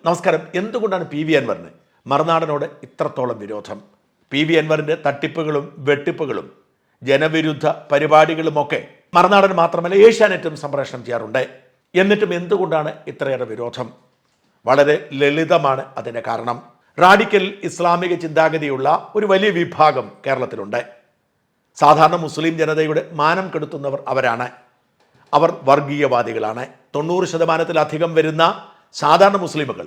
നമസ്കാരം. എന്തുകൊണ്ടാണ് പി.വി. അൻവറിന് മറുനാടനോട് ഇത്രത്തോളം വിരോധം? പി.വി. അൻവറിൻ്റെ തട്ടിപ്പുകളും വെട്ടിപ്പുകളും ജനവിരുദ്ധ പരിപാടികളുമൊക്കെ മറുനാടൻ മാത്രമല്ല ഏഷ്യാനെറ്റും സംപ്രേഷണം ചെയ്യാറുണ്ട്. എന്നിട്ടും എന്തുകൊണ്ടാണ് ഇത്രയേറെ വിരോധം? വളരെ ലളിതമാണ് അതിൻ്റെ കാരണം. റാഡിക്കൽ ഇസ്ലാമിക ചിന്താഗതിയുള്ള ഒരു വലിയ വിഭാഗം കേരളത്തിലുണ്ട്. സാധാരണ മുസ്ലിം ജനതയുടെ മാനം കെടുത്തുന്നവർ അവരാണ്. അവർ വർഗീയവാദികളാണ്. 90% വരുന്ന സാധാരണ മുസ്ലിമുകൾ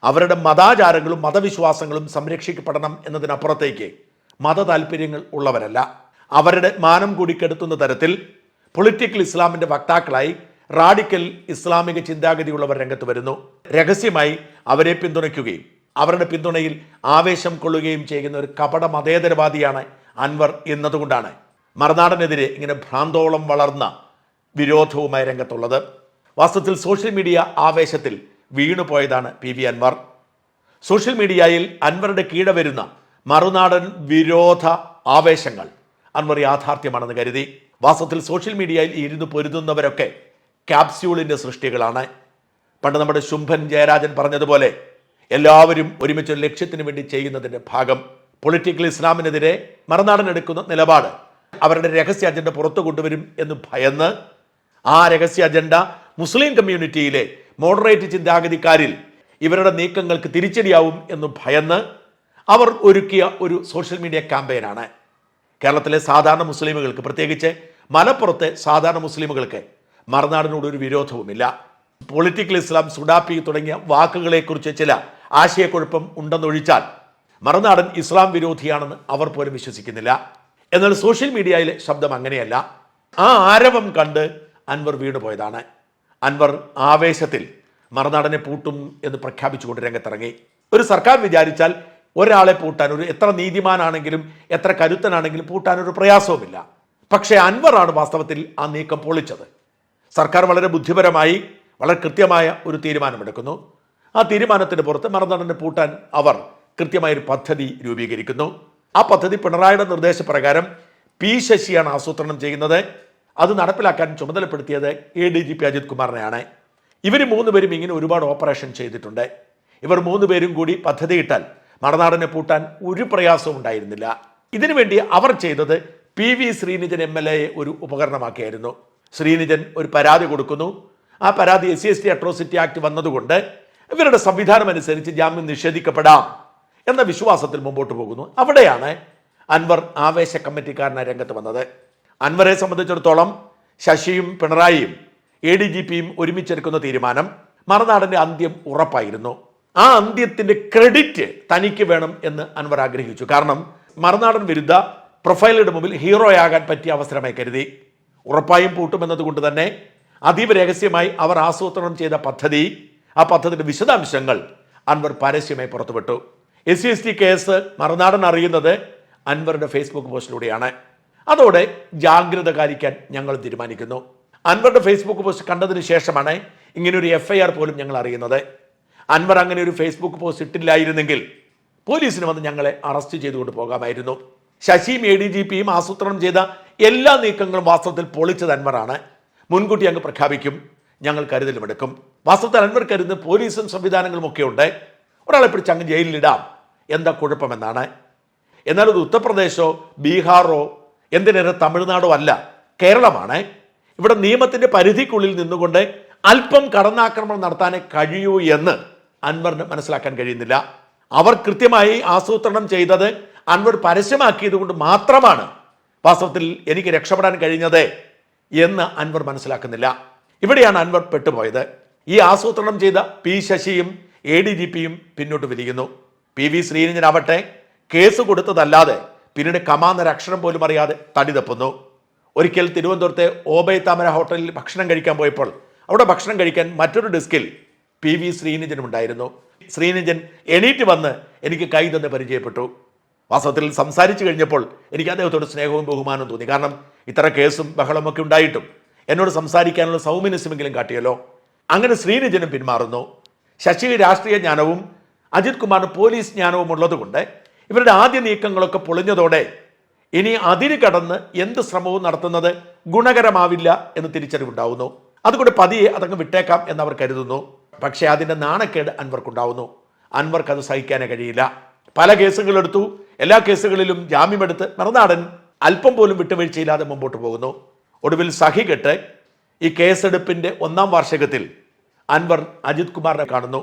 അവരുടെ മതാചാരങ്ങളും മതവിശ്വാസങ്ങളും സംരക്ഷിക്കപ്പെടണം എന്നതിനപ്പുറത്തേക്ക് മത താല്പര്യങ്ങൾ ഉള്ളവരല്ല. അവരുടെ മാനം കൂടി കെടുത്തുന്ന തരത്തിൽ പൊളിറ്റിക്കൽ ഇസ്ലാമിൻ്റെ വക്താക്കളായി റാഡിക്കൽ ഇസ്ലാമിക ചിന്താഗതിയുള്ളവർ രംഗത്ത് വരുന്നു. രഹസ്യമായി അവരെ പിന്തുണയ്ക്കുകയും അവരുടെ പിന്തുണയിൽ ആവേശം കൊള്ളുകയും ചെയ്യുന്ന ഒരു കപട മതേതരവാദിയാണ് അൻവർ എന്നതുകൊണ്ടാണ് മറുനാടനെതിരെ ഇങ്ങനെ ഭ്രാന്തോളം വളർന്ന വിരോധവുമായി രംഗത്തുള്ളത്. വാസ്തവത്തിൽ സോഷ്യൽ മീഡിയ ആവേശത്തിൽ വീണുപോയതാണ് പി.വി. അൻവർ. സോഷ്യൽ മീഡിയയിൽ അൻവറുടെ കീഴ വരുന്ന മറുനാടൻ വിരോധ ആവേശങ്ങൾ അൻവർ യാഥാർത്ഥ്യമാണെന്ന് കരുതി. വാസ്തവത്തിൽ സോഷ്യൽ മീഡിയയിൽ ഇരുന്ന് പൊരുതുന്നവരൊക്കെ ക്യാപ്സ്യൂളിൻ്റെ സൃഷ്ടികളാണ്. പണ്ട് നമ്മുടെ ശുംഭൻ ജയരാജൻ പറഞ്ഞതുപോലെ എല്ലാവരും ഒരുമിച്ചൊരു ലക്ഷ്യത്തിന് വേണ്ടി ചെയ്യുന്നതിൻ്റെ ഭാഗം. പൊളിറ്റിക്കൽ ഇസ്ലാമിനെതിരെ മറുനാടൻ എടുക്കുന്ന നിലപാട് അവരുടെ രഹസ്യ അജണ്ട പുറത്തു കൊണ്ടുവരും എന്ന് ഭയന്ന് ആ രഹസ്യ അജണ്ട മുസ്ലിം കമ്മ്യൂണിറ്റിയിലെ മോഡറേറ്റ് ചിന്താഗതിക്കാരിൽ ഇവരുടെ നീക്കങ്ങൾക്ക് തിരിച്ചടിയാവും എന്ന് ഭയന്ന് അവർ ഒരുക്കിയ ഒരു സോഷ്യൽ മീഡിയ ക്യാമ്പയിനാണ്. കേരളത്തിലെ സാധാരണ മുസ്ലിമുകൾക്ക്, പ്രത്യേകിച്ച് മലപ്പുറത്തെ സാധാരണ മുസ്ലിമുകൾക്ക് മറുനാടിനോട് ഒരു വിരോധവുമില്ല. പൊളിറ്റിക്കൽ ഇസ്ലാം, സുഡാപ്പി തുടങ്ങിയ വാക്കുകളെക്കുറിച്ച് ചില ആശയക്കുഴപ്പം ഉണ്ടെന്നൊഴിച്ചാൽ മറുനാടൻ ഇസ്ലാം വിരോധിയാണെന്ന് അവർ പോലും വിശ്വസിക്കുന്നില്ല. എന്നാൽ സോഷ്യൽ മീഡിയയിലെ ശബ്ദം അങ്ങനെയല്ല. ആ ആരവം കണ്ട് അൻവർ വീണുപോയതാണ്. അൻവർ ആവേശത്തിൽ മറുനാടനെ പൂട്ടും എന്ന് പ്രഖ്യാപിച്ചുകൊണ്ട് രംഗത്തിറങ്ങി. ഒരു സർക്കാർ വിചാരിച്ചാൽ ഒരാളെ പൂട്ടാൻ, ഒരു എത്ര നീതിമാനാണെങ്കിലും എത്ര കരുത്തനാണെങ്കിലും പൂട്ടാനൊരു പ്രയാസവുമില്ല. പക്ഷേ അൻവറാണ് വാസ്തവത്തിൽ ആ നീക്കം പൊളിച്ചത്. സർക്കാർ വളരെ ബുദ്ധിപരമായി വളരെ കൃത്യമായ ഒരു തീരുമാനമെടുക്കുന്നു. ആ തീരുമാനത്തിന് പുറത്ത് മറുനാടനെ പൂട്ടാൻ അവർ കൃത്യമായൊരു പദ്ധതി രൂപീകരിക്കുന്നു. ആ പദ്ധതി പിണറായിയുടെ നിർദ്ദേശപ്രകാരം പി ശശിയാണ് ആസൂത്രണം ചെയ്യുന്നത്. അത് നടപ്പിലാക്കാൻ ചുമതലപ്പെടുത്തിയത് ADGP അജിത് കുമാറിനെയാണ്. ഇവർ 3 പേരും ഇങ്ങനെ ഒരുപാട് ഓപ്പറേഷൻ ചെയ്തിട്ടുണ്ട്. ഇവർ 3 പേരും കൂടി പദ്ധതിയിട്ടാൽ മറുനാടനെ പൂട്ടാൻ ഒരു പ്രയാസവും ഉണ്ടായിരുന്നില്ല. ഇതിനുവേണ്ടി അവർ ചെയ്തത് PV ശ്രീനിജൻ MLA ഒരു ഉപകരണമാക്കിയായിരുന്നു. ശ്രീനിജൻ ഒരു പരാതി കൊടുക്കുന്നു. ആ പരാതി SC/ST അട്രോസിറ്റി ആക്ട് വന്നതുകൊണ്ട് ഇവരുടെ സംവിധാനം അനുസരിച്ച് ജാമ്യം നിഷേധിക്കപ്പെടാം എന്ന വിശ്വാസത്തിൽ മുമ്പോട്ട് പോകുന്നു. അവിടെയാണ് അൻവർ ആവേശ കമ്മിറ്റിക്കാരനായി രംഗത്ത് വന്നത്. അൻവറെ സംബന്ധിച്ചിടത്തോളം ശശിയും പിണറായിയും ADGPയും ഒരുമിച്ചെടുക്കുന്ന തീരുമാനം മറുനാടൻ്റെ അന്ത്യം ഉറപ്പായിരുന്നു. ആ അന്ത്യത്തിൻ്റെ ക്രെഡിറ്റ് തനിക്ക് വേണം എന്ന് അൻവർ ആഗ്രഹിച്ചു. കാരണം മറുനാടൻ വിരുദ്ധ പ്രൊഫൈലുടെ മുമ്പിൽ ഹീറോയാകാൻ പറ്റിയ അവസരമായി കരുതി. ഉറപ്പായും പൂട്ടുമെന്നതുകൊണ്ട് തന്നെ അതീവ രഹസ്യമായി അവർ ആസൂത്രണം ചെയ്ത ആ പദ്ധതിയുടെ വിശദാംശങ്ങൾ അൻവർ പരസ്യമായി പുറത്തുവിട്ടു. SC/ST കേസ് മറുനാടൻ അറിയുന്നത് അൻവറുടെ ഫേസ്ബുക്ക് പോസ്റ്റിലൂടെയാണ്. അതോടെ ജാഗ്രത പാലിക്കാൻ ഞങ്ങൾ തീരുമാനിക്കുന്നു. അൻവറുടെ ഫേസ്ബുക്ക് പോസ്റ്റ് കണ്ടതിന് ശേഷമാണ് ഇങ്ങനൊരു FIR പോലും ഞങ്ങൾ അറിയുന്നത്. അൻവർ അങ്ങനെ ഒരു ഫേസ്ബുക്ക് പോസ്റ്റ് ഇട്ടില്ലായിരുന്നെങ്കിൽ പോലീസിന് വന്ന് ഞങ്ങളെ അറസ്റ്റ് ചെയ്തുകൊണ്ട് പോകാമായിരുന്നു. ശശിയും ADGPയും ആസൂത്രണം ചെയ്ത എല്ലാ നീക്കങ്ങളും വാസ്തവത്തിൽ പൊളിച്ചത് അൻവറാണ്. മുൻകൂട്ടി അങ്ങ് പ്രഖ്യാപിക്കും, ഞങ്ങൾ കരുതലുമെടുക്കും. വാസ്തവത്തിൽ അൻവർ കരുതുന്ന പോലീസും സംവിധാനങ്ങളും ഒക്കെ ഉണ്ട്. ഒരാളെ പിടിച്ച് അങ്ങ് ജയിലിലിടാം, എന്താ കുഴപ്പമെന്നാണ്. എന്നാൽ അത് ഉത്തർപ്രദേശോ ബീഹാറോ എന്തിനേറെ തമിഴ്നാടോ അല്ല, കേരളമാണ്. ഇവിടെ നിയമത്തിൻ്റെ പരിധിക്കുള്ളിൽ നിന്നുകൊണ്ട് അല്പം കടന്നാക്രമണം നടത്താനേ കഴിയൂ എന്ന് അൻവറിന് മനസ്സിലാക്കാൻ കഴിയുന്നില്ല. അവർ കൃത്യമായി ആസൂത്രണം ചെയ്തത് അൻവർ പരസ്യമാക്കിയത് കൊണ്ട് മാത്രമാണ് വാസ്തവത്തിൽ എനിക്ക് രക്ഷപ്പെടാൻ കഴിഞ്ഞത് എന്ന് അൻവർ മനസ്സിലാക്കുന്നില്ല. ഇവിടെയാണ് അൻവർ പെട്ടുപോയത്. ഈ ആസൂത്രണം ചെയ്ത P ശശിയും ADGPയും പിന്നോട്ട് വലിയുന്നു. PV ശ്രീനിജൻ ആവട്ടെ കേസ് കൊടുത്തതല്ലാതെ പിന്നീട് കമാന്നൊരു അക്ഷരം പോലും അറിയാതെ തടി തപ്പുന്നു. ഒരിക്കൽ തിരുവനന്തപുരത്തെ ഓബൈ താമര ഹോട്ടലിൽ ഭക്ഷണം കഴിക്കാൻ പോയപ്പോൾ അവിടെ ഭക്ഷണം കഴിക്കാൻ മറ്റൊരു ഡെസ്കിൽ PV ശ്രീനിജനും ഉണ്ടായിരുന്നു. ശ്രീനിജൻ എണീറ്റ് വന്ന് എനിക്ക് കൈ തന്ന് പരിചയപ്പെട്ടു. വാസ്തവത്തിൽ സംസാരിച്ചു കഴിഞ്ഞപ്പോൾ എനിക്ക് അദ്ദേഹത്തോട് സ്നേഹവും ബഹുമാനവും തോന്നി. കാരണം ഇത്ര കേസും ബഹളമൊക്കെ ഉണ്ടായിട്ടും എന്നോട് സംസാരിക്കാനുള്ള സൗമനസ്യമെങ്കിലും കാട്ടിയല്ലോ. അങ്ങനെ ശ്രീനിജനും പിന്മാറുന്നു. ശശി രാഷ്ട്രീയ ജ്ഞാനവും അജിത് കുമാറിന് പോലീസ് ജ്ഞാനവും ഉള്ളതുകൊണ്ട് ഇവരുടെ ആദ്യ നീക്കങ്ങളൊക്കെ പൊളിഞ്ഞതോടെ ഇനി അതിന് കടന്ന് എന്ത് ശ്രമവും നടത്തുന്നത് ഗുണകരമാവില്ല എന്ന് തിരിച്ചറിവുണ്ടാവുന്നു. അതുകൊണ്ട് പതിയെ അതങ്ങ് വിട്ടേക്കാം എന്നവർ കരുതുന്നു. പക്ഷേ അതിൻ്റെ നാണക്കേട് അൻവർക്കുണ്ടാവുന്നു. അൻവർക്ക് അത് സഹിക്കാനേ കഴിയില്ല. പല കേസുകളെടുത്തു. എല്ലാ കേസുകളിലും ജാമ്യമെടുത്ത് മറുനാടൻ അല്പം പോലും വിട്ടുവീഴ്ചയില്ലാതെ മുമ്പോട്ട് പോകുന്നു. ഒടുവിൽ സഹികെട്ട് ഈ കേസെടുപ്പിൻ്റെ 1ാം വാർഷികത്തിൽ അൻവർ അജിത് കുമാറിനെ കാണുന്നു.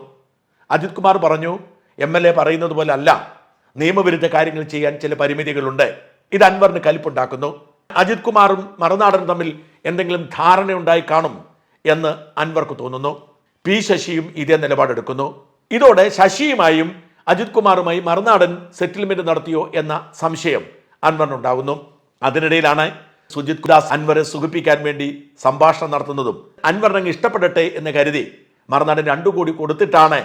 അജിത് കുമാർ പറഞ്ഞു, MLA പറയുന്നത് പോലെ അല്ല, നിയമവിരുദ്ധ കാര്യങ്ങൾ ചെയ്യാൻ ചില പരിമിതികളുണ്ട്. ഇത് അൻവറിന് കലിപ്പുണ്ടാക്കുന്നു. അജിത് കുമാറും മറുനാടനും തമ്മിൽ എന്തെങ്കിലും ധാരണയുണ്ടായി കാണും എന്ന് അൻവർക്ക് തോന്നുന്നു. പി ശശിയും ഇതേ നിലപാടെടുക്കുന്നു. ഇതോടെ ശശിയുമായും അജിത് കുമാറുമായി മറുനാടൻ സെറ്റിൽമെന്റ് നടത്തിയോ എന്ന സംശയം അൻവറിനുണ്ടാകുന്നു. അതിനിടയിലാണ് സുജിത് ദാസ് അൻവറെ സുഖിപ്പിക്കാൻ വേണ്ടി സംഭാഷണം നടത്തുന്നതും അൻവറിനങ്ങ് ഇഷ്ടപ്പെടട്ടെ എന്ന് കരുതി മറുനാടൻ 2 കോടി കൊടുത്തിട്ടാണ്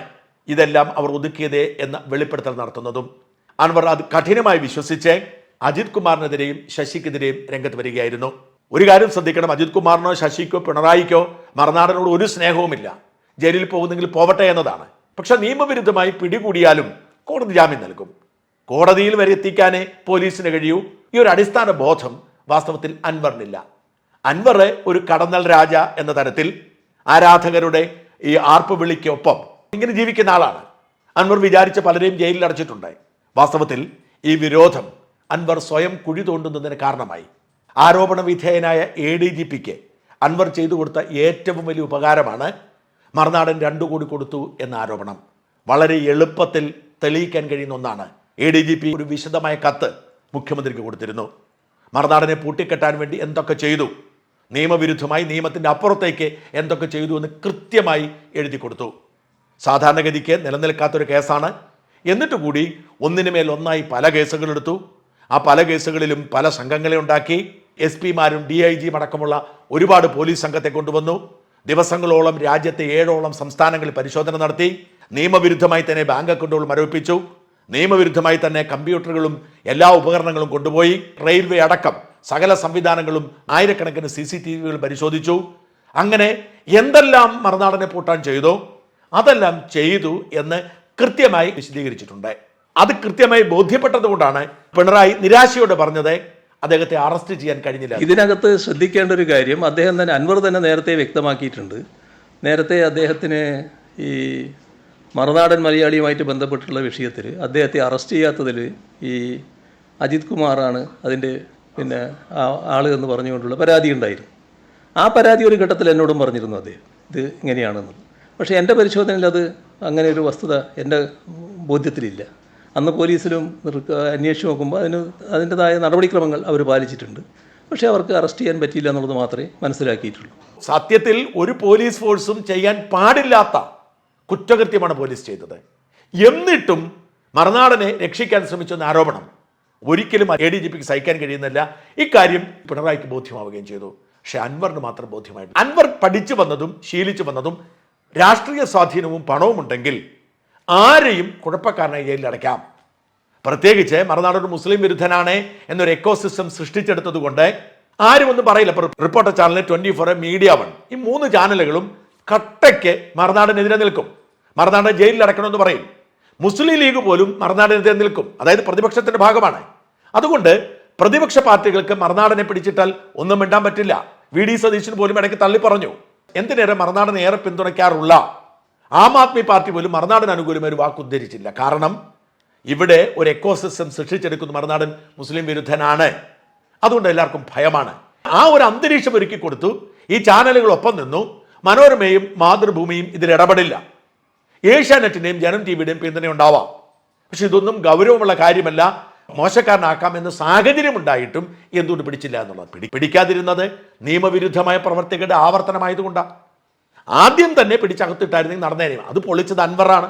ഇതെല്ലാം അവർ ഒതുക്കിയത് എന്ന വെളിപ്പെടുത്തൽ നടത്തുന്നതും. അൻവർ അത് കഠിനമായി വിശ്വസിച്ച് അജിത് കുമാറിനെതിരെയും ശശിക്കെതിരെയും രംഗത്ത് വരികയായിരുന്നു. ഒരു കാര്യം ശ്രദ്ധിക്കണം, അജിത് കുമാറിനോ ശശിക്കോ പിണറായിക്കോ മറുനാടനോട് ഒരു സ്നേഹവുമില്ല. ജയിലിൽ പോകുന്നെങ്കിൽ പോവട്ടെ എന്നതാണ്. പക്ഷെ നിയമവിരുദ്ധമായി പിടികൂടിയാലും കോടതി ജാമ്യം നൽകും. കോടതിയിൽ വരെ എത്തിക്കാനേ പോലീസിന് കഴിയൂ. ഈ ഒരു അടിസ്ഥാന ബോധം വാസ്തവത്തിൽ അൻവറിനില്ല. അൻവർ ഒരു കടന്നൽ രാജ എന്ന തരത്തിൽ ആരാധകരുടെ ഈ ആർപ്പ് വിളിക്കൊപ്പം ഇങ്ങനെ ജീവിക്കുന്ന ആളാണ്. അൻവർ വിചാരിച്ച പലരെയും ജയിലിൽ അടച്ചിട്ടുണ്ട്. വാസ്തവത്തിൽ ഈ വിരോധം അൻവർ സ്വയം കുഴി തോണ്ടുന്നതിന് കാരണമായി. ആരോപണ വിധേയനായ ADGPക്ക് അൻവർ ചെയ്തു കൊടുത്ത ഏറ്റവും വലിയ ഉപകാരമാണ് മറുനാടൻ 2 കോടി കൊടുത്തു എന്ന ആരോപണം. വളരെ എളുപ്പത്തിൽ തെളിയിക്കാൻ കഴിയുന്ന ഒന്നാണ്. ADGP ഒരു വിശദമായ കത്ത് മുഖ്യമന്ത്രിക്ക് കൊടുത്തിരുന്നു. മറുനാടനെ പൂട്ടിക്കെട്ടാൻ വേണ്ടി എന്തൊക്കെ ചെയ്തു, നിയമവിരുദ്ധമായി നിയമത്തിൻ്റെ അപ്പുറത്തേക്ക് എന്തൊക്കെ ചെയ്തു എന്ന് കൃത്യമായി എഴുതി കൊടുത്തു. സാധാരണഗതിക്ക് നിലനിൽക്കാത്തൊരു കേസാണ്. എന്നിട്ട് കൂടി ഒന്നിനുമേൽ ഒന്നായി പല കേസുകളെടുത്തു. ആ പല കേസുകളിലും പല സംഘങ്ങളെ ഉണ്ടാക്കി. SP-മാരും DIG-യും അടക്കമുള്ള ഒരുപാട് പോലീസ് സംഘത്തെ കൊണ്ടുവന്നു. ദിവസങ്ങളോളം രാജ്യത്തെ 7ഓളം സംസ്ഥാനങ്ങളിൽ പരിശോധന നടത്തി. നിയമവിരുദ്ധമായി തന്നെ ബാങ്ക് അക്കൗണ്ടുകൾ മരവിപ്പിച്ചു. നിയമവിരുദ്ധമായി തന്നെ കമ്പ്യൂട്ടറുകളും എല്ലാ ഉപകരണങ്ങളും കൊണ്ടുപോയി. റെയിൽവേ അടക്കം സകല സംവിധാനങ്ങളും ആയിരക്കണക്കിന് CCTV-കൾ പരിശോധിച്ചു. അങ്ങനെ എന്തെല്ലാം മറുനാടനെ പൂട്ടാൻ ചെയ്തോ അതെല്ലാം ചെയ്തു എന്ന് കൃത്യമായി വിശദീകരിച്ചിട്ടുണ്ട്. അത് കൃത്യമായി ബോധ്യപ്പെട്ടതുകൊണ്ടാണ് പിണറായി നിരാശയോടെ പറഞ്ഞത് അദ്ദേഹത്തെ അറസ്റ്റ് ചെയ്യാൻ കഴിഞ്ഞില്ല. ഇതിനകത്ത് ശ്രദ്ധിക്കേണ്ട ഒരു കാര്യം, അദ്ദേഹം തന്നെ അൻവർ തന്നെ നേരത്തെ വ്യക്തമാക്കിയിട്ടുണ്ട്. നേരത്തെ അദ്ദേഹത്തിന് ഈ മറുനാടൻ മലയാളിയുമായിട്ട് ബന്ധപ്പെട്ടുള്ള വിഷയത്തിൽ അദ്ദേഹത്തെ അറസ്റ്റ് ചെയ്യാത്തതിൽ ഈ അജിത് കുമാറാണ് അതിൻ്റെ ആള് എന്ന് പറഞ്ഞുകൊണ്ടുള്ള പരാതി ഉണ്ടായിരുന്നു. ആ പരാതി ഒരു ഘട്ടത്തിൽ എന്നോടും പറഞ്ഞിരുന്നു അദ്ദേഹം ഇത് ഇങ്ങനെയാണെന്നത്. പക്ഷേ എൻ്റെ പരിശോധനയിൽ അത് അങ്ങനെ ഒരു വസ്തുത എൻ്റെ ബോധ്യത്തിലില്ല. അന്ന് പോലീസിലും അന്വേഷിച്ച് നോക്കുമ്പോൾ അതിൻ്റെതായ നടപടിക്രമങ്ങൾ അവർ പാലിച്ചിട്ടുണ്ട്. പക്ഷേ അവർക്ക് അറസ്റ്റ് ചെയ്യാൻ പറ്റിയില്ല എന്നുള്ളത് മാത്രമേ മനസ്സിലാക്കിയിട്ടുള്ളൂ. സത്യത്തിൽ ഒരു പോലീസ് ഫോഴ്സും ചെയ്യാൻ പാടില്ലാത്ത കുറ്റകൃത്യമാണ് പോലീസ് ചെയ്തത്. എന്നിട്ടും മറുനാടനെ രക്ഷിക്കാൻ ശ്രമിച്ചെന്ന ആരോപണം ഒരിക്കലും ADGPക്ക് സഹിക്കാൻ കഴിയുന്നില്ല. ഇക്കാര്യം പിണറായിക്ക് ബോധ്യമാവുകയും ചെയ്തു. പക്ഷെ അൻവറിന് മാത്രം ബോധ്യമായി. അൻവർ പഠിച്ചു വന്നതും ശീലിച്ചു വന്നതും രാഷ്ട്രീയ സ്വാധീനവും പണവും ഉണ്ടെങ്കിൽ ആരെയും കുഴപ്പക്കാരനായി ജയിലിൽ അടയ്ക്കാം. പ്രത്യേകിച്ച് മറുനാടൻ ഒരു മുസ്ലിം വിരുദ്ധനാണ് എന്നൊരു എക്കോസിസ്റ്റം സൃഷ്ടിച്ചെടുത്തത് കൊണ്ട് ആരും ഒന്നും പറയില്ല. റിപ്പോർട്ടർ ചാനൽ, 24, മീഡിയ 1 ഈ 3 ചാനലുകളും കട്ടയ്ക്ക് മറുനാടനെതിരെ നിൽക്കും. മറുനാടനെ ജയിലിൽ അടയ്ക്കണമെന്ന് പറയും. മുസ്ലിം ലീഗ് പോലും മറുനാടനെതിരെ നിൽക്കും. അതായത് പ്രതിപക്ഷത്തിന്റെ ഭാഗമാണ്. അതുകൊണ്ട് പ്രതിപക്ഷ പാർട്ടികൾക്ക് മറുനാടനെ പിടിച്ചിട്ടാൽ ഒന്നും മിണ്ടാൻ പറ്റില്ല. VD സതീശന് പോലും ഇടയ്ക്ക് തള്ളി പറഞ്ഞു. എന്തിനേറെ മറുനാടനെ ഏറെ പിന്തുണയ്ക്കാറുള്ള ആം ആദ്മി പാർട്ടി പോലും മറുനാടൻ അനുകൂലമായ ഒരു വാക്ക് ഉദ്ധരിച്ചില്ല. കാരണം ഇവിടെ ഒരു എക്കോസിസ്റ്റം സൃഷ്ടിച്ചെടുക്കുന്ന മറുനാടൻ മുസ്ലിം വിരുദ്ധനാണ്. അതുകൊണ്ട് എല്ലാവർക്കും ഭയമാണ്. ആ ഒരു അന്തരീക്ഷം ഒരുക്കി കൊടുത്തു. ഈ ചാനലുകളൊപ്പം നിന്നു. മനോരമയും മാതൃഭൂമിയും ഇതിൽ ഇടപെടില്ല. ഏഷ്യാനെറ്റിന്റെയും ജനം TVയുടെയും പിന്തുണ ഉണ്ടാവാം. പക്ഷെ ഇതൊന്നും ഗൗരവമുള്ള കാര്യമല്ല, മോശക്കാരനാക്കാമെന്ന സാഹചര്യം ഉണ്ടായിട്ടും എന്തുകൊണ്ട് പിടിച്ചില്ല എന്നുള്ളത്. പിടിക്കാതിരുന്നത് നിയമവിരുദ്ധമായ പ്രവർത്തികളുടെ ആവർത്തനമായതുകൊണ്ടാണ്. ആദ്യം തന്നെ പിടിച്ചകത്തിട്ടായിരുന്നെങ്കിൽ നടന്നേനെ. അത് പൊളിച്ചത് അൻവറാണ്.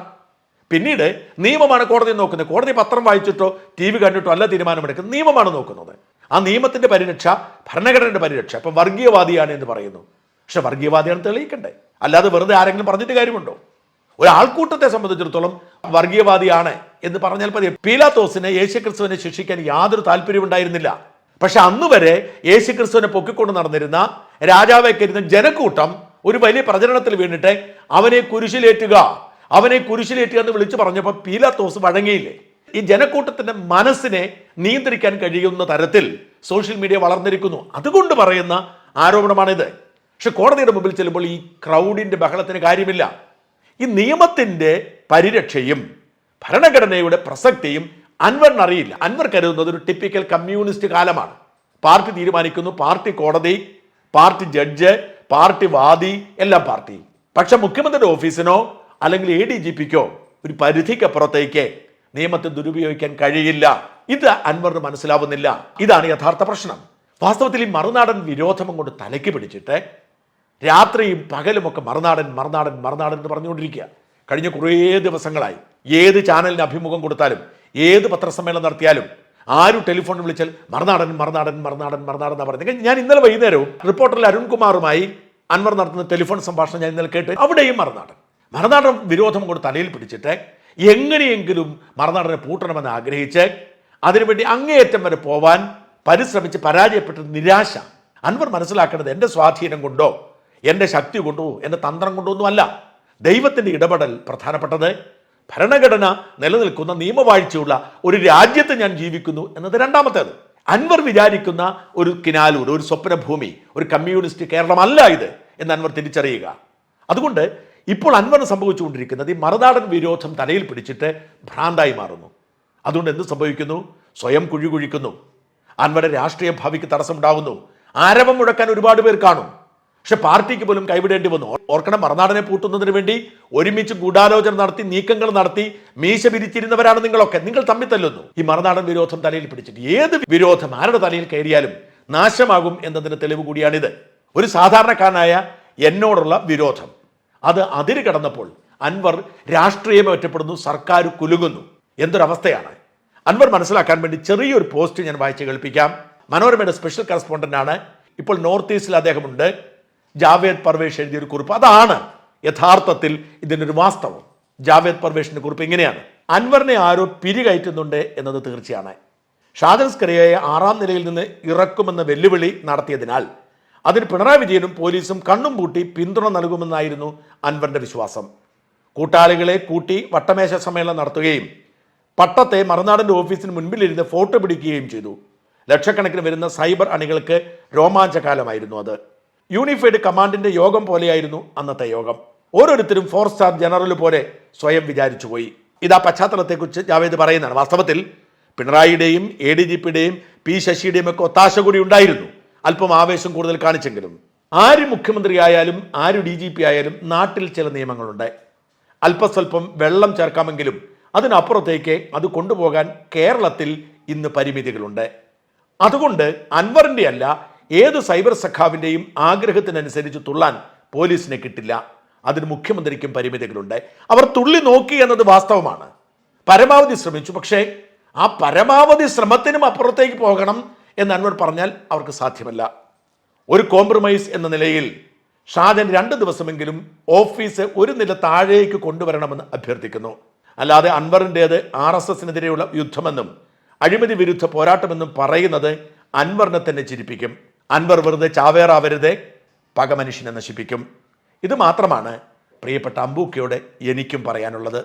പിന്നീട് നിയമമാണ് കോടതി നോക്കുന്നത്. കോടതി പത്രം വായിച്ചിട്ടോ TV കണ്ടിട്ടോ അല്ല തീരുമാനമെടുക്കുന്നത്, നിയമമാണ് നോക്കുന്നത്. ആ നിയമത്തിന്റെ പരിരക്ഷ, ഭരണഘടനയുടെ പരിരക്ഷ. ഇപ്പം വർഗീയവാദിയാണ് എന്ന് പറയുന്നു. പക്ഷെ വർഗീയവാദിയാണ് തെളിയിക്കണ്ടേ. അല്ലാതെ വെറുതെ ആരെങ്കിലും പറഞ്ഞിട്ട് കാര്യമുണ്ടോ? ഒരാൾക്കൂട്ടത്തെ സംബന്ധിച്ചിടത്തോളം വർഗീയവാദിയാണ് എന്ന് പറഞ്ഞാൽ മതി. പീലാത്തോസിനെ യേശുക്രിസ്തുവിനെ ശിക്ഷിക്കാൻ യാതൊരു താല്പര്യവും ഉണ്ടായിരുന്നില്ല. പക്ഷെ അന്ന് വരെ യേശുക്രിസ്തുവിനെ പൊക്കിക്കൊണ്ട് നടന്നിരുന്ന രാജാവെ കരുതുന്ന ജനക്കൂട്ടം ഒരു വലിയ പ്രചരണത്തിൽ വീണിട്ട് അവനെ കുരിശിലേറ്റുക എന്ന് വിളിച്ചു പറഞ്ഞപ്പോൾ പീലാത്തോസ് വഴങ്ങിയില്ലേ? ഈ ജനക്കൂട്ടത്തിന്റെ മനസ്സിനെ നിയന്ത്രിക്കാൻ കഴിയുന്ന തരത്തിൽ സോഷ്യൽ മീഡിയ വളർന്നിരിക്കുന്നു. അതുകൊണ്ട് പറയുന്ന ആരോപണമാണിത്. പക്ഷെ കോടതിയുടെ മുമ്പിൽ ചെല്ലുമ്പോൾ ഈ ക്രൗഡിന്റെ ബഹളത്തിന് കാര്യമില്ല. ഈ നിയമത്തിൻ്റെ പരിരക്ഷയും ഭരണഘടനയുടെ പ്രസക്തിയും അൻവറിന് അറിയില്ല. അൻവർ കരുതുന്നത് ഒരു ടിപ്പിക്കൽ കമ്മ്യൂണിസ്റ്റ് കാലമാണ്. പാർട്ടി തീരുമാനിക്കുന്നു, പാർട്ടി കോടതി, പാർട്ടി ജഡ്ജ്, പാർട്ടി വാദി, എല്ലാം പാർട്ടി. പക്ഷെ മുഖ്യമന്ത്രിയുടെ ഓഫീസിനോ അല്ലെങ്കിൽ ADGPക്കോ ഒരു പരിധിക്കപ്പുറത്തേക്ക് നിയമത്തെ ദുരുപയോഗിക്കാൻ കഴിയില്ല. ഇത് അൻവറിന് മനസ്സിലാവുന്നില്ല. ഇതാണ് യഥാർത്ഥ പ്രശ്നം. വാസ്തവത്തിൽ ഈ മറുനാടൻ വിരോധം കൊണ്ട് തലയ്ക്ക് പിടിച്ചിട്ട് രാത്രിയും പകലുമൊക്കെ മറുനാടൻ മറുനാടൻ മറുനാടൻ എന്ന് പറഞ്ഞുകൊണ്ടിരിക്കുക. കഴിഞ്ഞ കുറേ ദിവസങ്ങളായി ഏത് ചാനലിന് അഭിമുഖം കൊടുത്താലും ഏത് പത്രസമ്മേളനം നടത്തിയാലും ആരും ടെലിഫോണിൽ വിളിച്ചാൽ മറുനാടൻ മറുനാടൻ മറുനാടൻ മറുനാടൻ എന്നാണ് പറയുന്നത്. ഞാൻ ഇന്നലെ വൈകുന്നേരവും റിപ്പോർട്ടറിൽ അരുൺകുമാറുമായി അൻവർ നടത്തുന്ന ടെലിഫോൺ സംഭാഷണം ഞാൻ ഇന്നലെ കേട്ട്. അവിടെയും മറുനാടൻ വിരോധം കൊണ്ട് തലയിൽ പിടിച്ചിട്ട് എങ്ങനെയെങ്കിലും മറുനാടനെ പൂട്ടണമെന്ന് ആഗ്രഹിച്ച് അതിനുവേണ്ടി അങ്ങേയറ്റം വരെ പോവാൻ പരിശ്രമിച്ച് പരാജയപ്പെട്ട നിരാശ. അൻവർ മനസ്സിലാക്കേണ്ടത് എൻ്റെ സ്വാധീനം കൊണ്ടോ എൻ്റെ ശക്തി കൊണ്ടോ എൻ്റെ തന്ത്രം കൊണ്ടോ ഒന്നുമല്ല. ദൈവത്തിൻ്റെ ഇടപെടൽ പ്രധാനപ്പെട്ടത്. ഭരണഘടന നിലനിൽക്കുന്ന നിയമവാഴ്ചയുള്ള ഒരു രാജ്യത്ത് ഞാൻ ജീവിക്കുന്നു എന്നത് രണ്ടാമത്തേത്. അൻവർ വിചാരിക്കുന്ന ഒരു കിനാലൂർ, ഒരു സ്വപ്നഭൂമി, ഒരു കമ്മ്യൂണിസ്റ്റ് കേരളമല്ല ഇത് എന്ന് അൻവർ തിരിച്ചറിയുക. അതുകൊണ്ട് ഇപ്പോൾ അൻവറിന് സംഭവിച്ചുകൊണ്ടിരിക്കുന്നത് ഈ മറുനാടൻ വിരോധം തലയിൽ പിടിച്ചിട്ട് ഭ്രാന്തായി മാറുന്നു. അതുകൊണ്ട് എന്ത് സംഭവിക്കുന്നു? സ്വയം കുഴികുഴിക്കുന്നു. അൻവരുടെ രാഷ്ട്രീയ ഭാവിക്ക് തടസ്സമുണ്ടാകുന്നു. ആരവം മുഴക്കാൻ ഒരുപാട് പേർ കാണും. പക്ഷെ പാർട്ടിക്ക് പോലും കൈവിടേണ്ടി വന്നു. ഓർക്കണം, മറുനാടനെ പൂട്ടുന്നതിന് വേണ്ടി ഒരുമിച്ച് ഗൂഢാലോചന നടത്തി, നീക്കങ്ങൾ നടത്തി, മീശ പിരിച്ചിരുന്നവരാണ് നിങ്ങളൊക്കെ. നിങ്ങൾ തമ്മിൽ തല്ലുന്നു. ഈ മറുനാടൻ വിരോധം തലയിൽ പിടിച്ചിട്ട് ഏത് വിരോധം ആരുടെ തലയിൽ കയറിയാലും നാശമാകും എന്നതിന് തെളിവ് കൂടിയാണിത്. ഒരു സാധാരണക്കാരനായ എന്നോടുള്ള വിരോധം അത് അതിര് കടന്നപ്പോൾ അൻവർ രാഷ്ട്രീയം ഒറ്റപ്പെടുന്നു, സർക്കാർ കുലുങ്ങുന്നു. എന്തൊരവസ്ഥയാണ്! അൻവർ മനസ്സിലാക്കാൻ വേണ്ടി ചെറിയൊരു പോസ്റ്റ് ഞാൻ വായിച്ച് കേൾപ്പിക്കാം. മനോരമയുടെ സ്പെഷ്യൽ കറസ്പോണ്ടന്റ് ആണ്. ഇപ്പോൾ നോർത്ത് ഈസ്റ്റിൽ അദ്ദേഹമുണ്ട്. ജാവേദ് പർവേഷ് എഴുതിയൊരു കുറിപ്പ്. അതാണ് യഥാർത്ഥത്തിൽ ഇതിനൊരു വാസ്തവം. ജാവേദ് പർവേഷിന്റെ കുറിപ്പ് ഇങ്ങനെയാണ്: അൻവറിനെ ആരോ പിരികയറ്റുന്നുണ്ട് എന്നത് തീർച്ചയാണ്. ഷാജൻ സ്കറിയയെ 6ാം നിലയിൽ നിന്ന് ഇറക്കുമെന്ന വെല്ലുവിളി നടത്തിയതിനാൽ അതിന് പിണറായി വിജയനും പോലീസും കണ്ണും പൂട്ടി പിന്തുണ നൽകുമെന്നായിരുന്നു അൻവറിന്റെ വിശ്വാസം. കൂട്ടാളികളെ കൂട്ടി വട്ടമേശ സമ്മേളനം നടത്തുകയും പട്ടത്തെ മറുനാടൻ്റെ ഓഫീസിന് മുൻപിലിരുന്ന് ഫോട്ടോ പിടിക്കുകയും ചെയ്തു. ലക്ഷക്കണക്കിന് വരുന്ന സൈബർ അണികൾക്ക് രോമാഞ്ചകാലമായിരുന്നു അത്. യൂണിഫൈഡ് കമാൻഡിന്റെ യോഗം പോലെയായിരുന്നു അന്നത്തെ യോഗം. ഓരോരുത്തരും 4 സ്റ്റാർ ജനറൽ പോലെ സ്വയം വിചാരിച്ചുപോയി. ഇതാ പശ്ചാത്തലത്തെക്കുറിച്ച് ജാവേദ് പറയുന്നതാണ്. വാസ്തവത്തിൽ പിണറായിയുടെയും ADGPയുടെയും P ശശിയുടെയും ഒക്കെ ഒത്താശ കൂടി ഉണ്ടായിരുന്നു. അല്പം ആവേശം കൂടുതൽ കാണിച്ചെങ്കിലും ആര് മുഖ്യമന്ത്രിയായാലും ആര് DGP ആയാലും നാട്ടിൽ ചില നിയമങ്ങളുണ്ട്. അല്പസ്വല്പം വെള്ളം ചേർക്കാമെങ്കിലും അതിനപ്പുറത്തേക്ക് അത് കൊണ്ടുപോകാൻ കേരളത്തിൽ ഇന്ന് പരിമിതികളുണ്ട്. അതുകൊണ്ട് അൻവറിൻ്റെ അല്ല, ഏത് സൈബർ സഖാവിൻ്റെയും ആഗ്രഹത്തിനനുസരിച്ച് തുള്ളാൻ പോലീസിനെ കിട്ടില്ല. അതിന് മുഖ്യമന്ത്രിക്കും പരിമിതികളുണ്ട്. അവർ തുള്ളി നോക്കി എന്നത് വാസ്തവമാണ്. പരമാവധി ശ്രമിച്ചു. പക്ഷേ ആ പരമാവധി ശ്രമത്തിനും അപ്പുറത്തേക്ക് പോകണം എന്ന് അൻവർ പറഞ്ഞാൽ അവർക്ക് സാധ്യമല്ല. ഒരു കോംപ്രമൈസ് എന്ന നിലയിൽ ഷാജൻ 2 ദിവസമെങ്കിലും ഓഫീസ് ഒരു നില താഴേക്ക് കൊണ്ടുവരണമെന്ന് അഭ്യർത്ഥിക്കുന്നു. അല്ലാതെ അൻവറിൻ്റേത് RSSനെതിരെയുള്ള യുദ്ധമെന്നും അഴിമതി വിരുദ്ധ പോരാട്ടമെന്നും പറയുന്നത് അൻവറിനെ തന്നെ ചിരിപ്പിക്കും. അൻവർ വെറുതെ ചാവേറാവരുതേ, പക മനുഷ്യനെ നശിപ്പിക്കും. ഇത് മാത്രമാണ് പ്രിയപ്പെട്ട അമ്പൂക്കയോട് എനിക്കും പറയാനുള്ളത്.